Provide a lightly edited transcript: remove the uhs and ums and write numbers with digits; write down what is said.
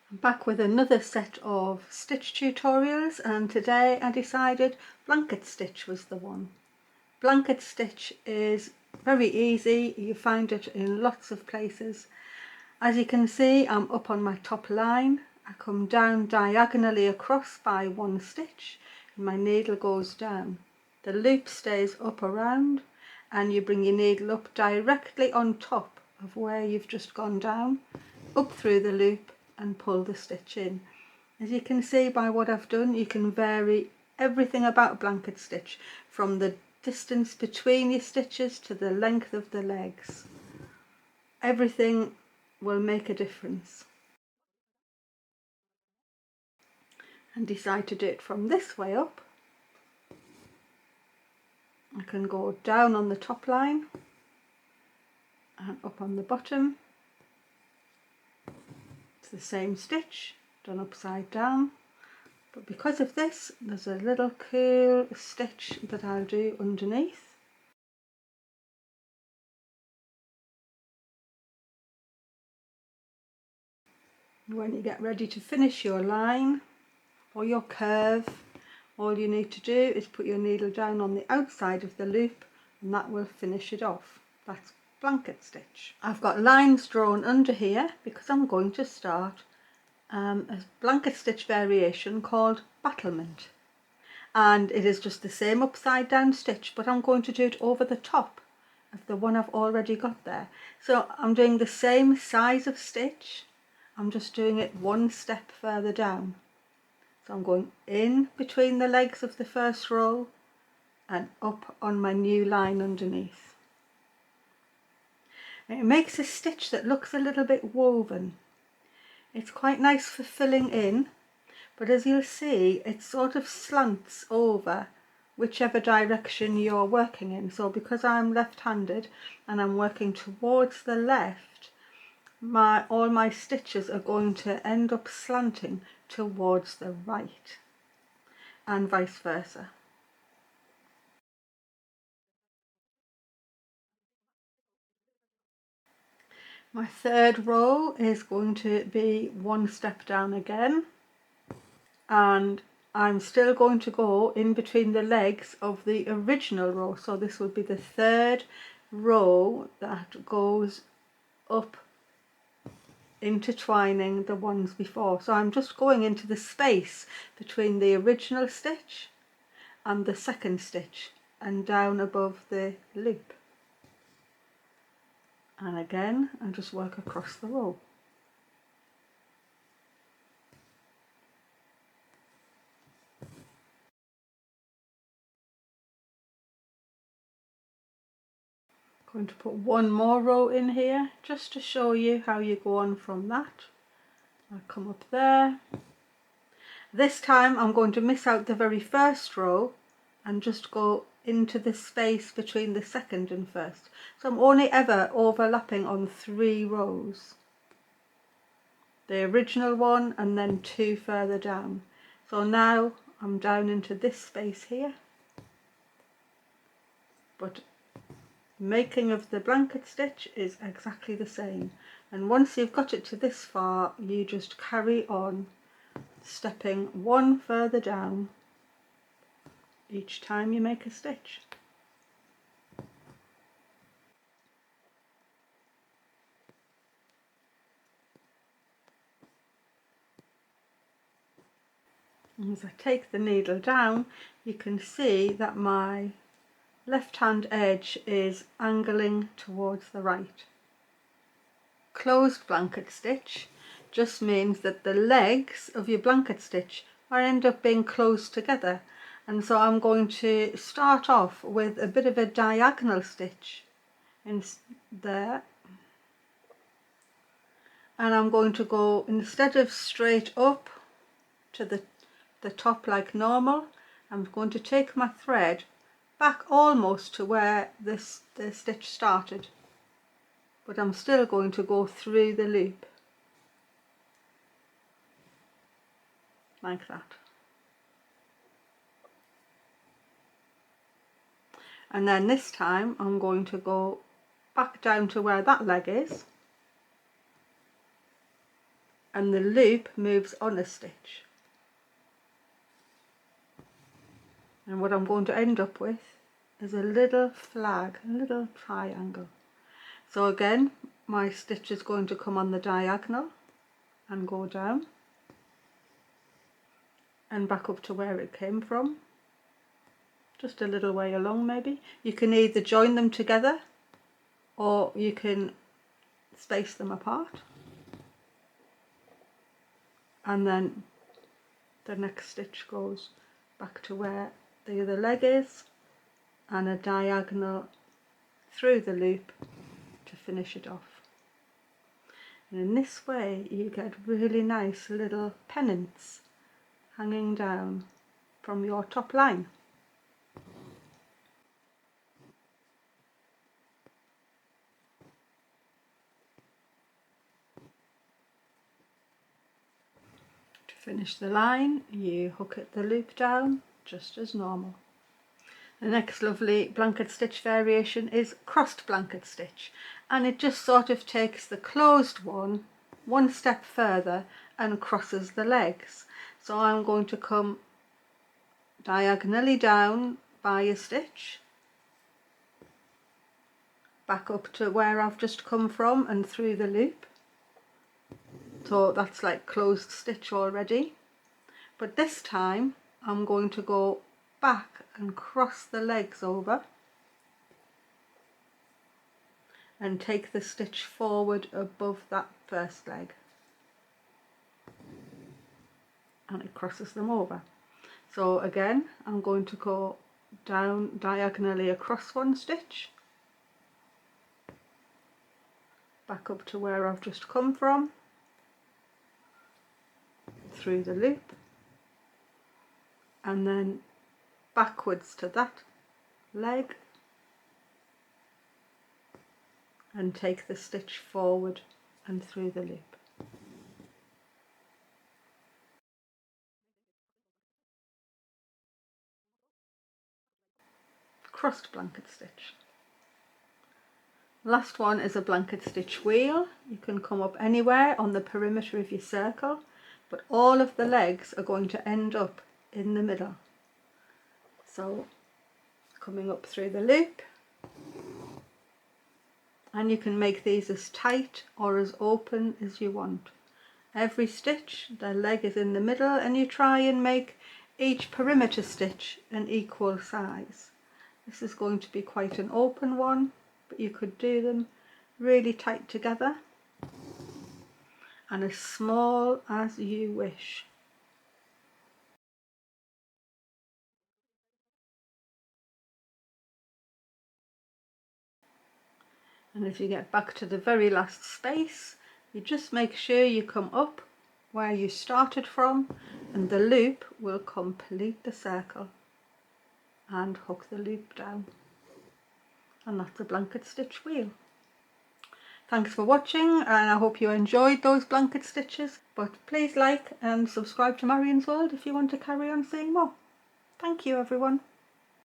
I'm back with another set of stitch tutorials, and today I decided blanket stitch was the one. Blanket stitch is very easy, you find it in lots of places. As you can see, I'm up on my top line. I come down diagonally across by one stitch and my needle goes down. The loop stays up around and you bring your needle up directly on top of where you've just gone down, up through the loop and pull the stitch in. As you can see by what I've done, you can vary everything about blanket stitch, from the distance between your stitches to the length of the legs. Everything will make a difference. And decide to do it from this way up. I can go down on the top line and up on the bottom. It's the same stitch done upside down, but because of this there's a little curl stitch that I'll do underneath. When you get ready to finish your line or your curve, all you need to do is put your needle down on the outside of the loop and that will finish it off. That's blanket stitch. I've got lines drawn under here because I'm going to start a blanket stitch variation called battlement, and it is just the same upside down stitch, but I'm going to do it over the top of the one I've already got there. So I'm doing the same size of stitch, I'm just doing it one step further down. So I'm going in between the legs of the first row and up on my new line underneath. It makes a stitch that looks a little bit woven. It's quite nice for filling in, but as you'll see, it sort of slants over whichever direction you're working in. So because I'm left-handed and I'm working towards the left, all my stitches are going to end up slanting towards the right, and vice versa. My third row is going to be one step down again, and I'm still going to go in between the legs of the original row. So this would be the third row that goes up, intertwining the ones before. So I'm just going into the space between the original stitch and the second stitch and down above the loop. And again, I just work across the row. Going to put one more row in here just to show you how you go on from that. I'll come up there. This time I'm going to miss out the very first row and just go into the space between the second and first. So I'm only ever overlapping on 3 rows. The original one and then 2 further down. So now I'm down into this space here. But making of the blanket stitch is exactly the same, and once you've got it to this far, you just carry on stepping one further down each time you make a stitch. And as I take the needle down, you can see that my left hand edge is angling towards the right. Closed blanket stitch just means that the legs of your blanket stitch end up being close together, and so I'm going to start off with a bit of a diagonal stitch in there, and I'm going to go, instead of straight up to the top like normal, I'm going to take my thread back almost to where the stitch started, but I'm still going to go through the loop like that. And then this time I'm going to go back down to where that leg is and the loop moves on a stitch. And what I'm going to end up with is a little flag, a little triangle. So again, my stitch is going to come on the diagonal and go down and back up to where it came from, just a little way along maybe. You can either join them together or you can space them apart, and then the next stitch goes back to where the other leg is, and a diagonal through the loop to finish it off. And in this way you get really nice little pennants hanging down from your top line. To finish the line, you hook the loop down just as normal. The next lovely blanket stitch variation is crossed blanket stitch, and it just sort of takes the closed one step further and crosses the legs. So I'm going to come diagonally down by a stitch, back up to where I've just come from and through the loop. So that's like closed stitch already, but this time I'm going to go back and cross the legs over and take the stitch forward above that first leg, and it crosses them over. So again, I'm going to go down diagonally across one stitch, back up to where I've just come from, through the loop, and then backwards to that leg and take the stitch forward and through the loop. Crossed blanket stitch. Last one is a blanket stitch wheel. You can come up anywhere on the perimeter of your circle, but all of the legs are going to end up in the middle. So coming up through the loop, and you can make these as tight or as open as you want. Every stitch, the leg is in the middle, and you try and make each perimeter stitch an equal size. This is going to be quite an open one, but you could do them really tight together and as small as you wish. And as you get back to the very last space, you just make sure you come up where you started from, and the loop will complete the circle, and hook the loop down. And that's a blanket stitch wheel. Thanks for watching, and I hope you enjoyed those blanket stitches, but please like and subscribe to Marion's World if you want to carry on seeing more. Thank you everyone.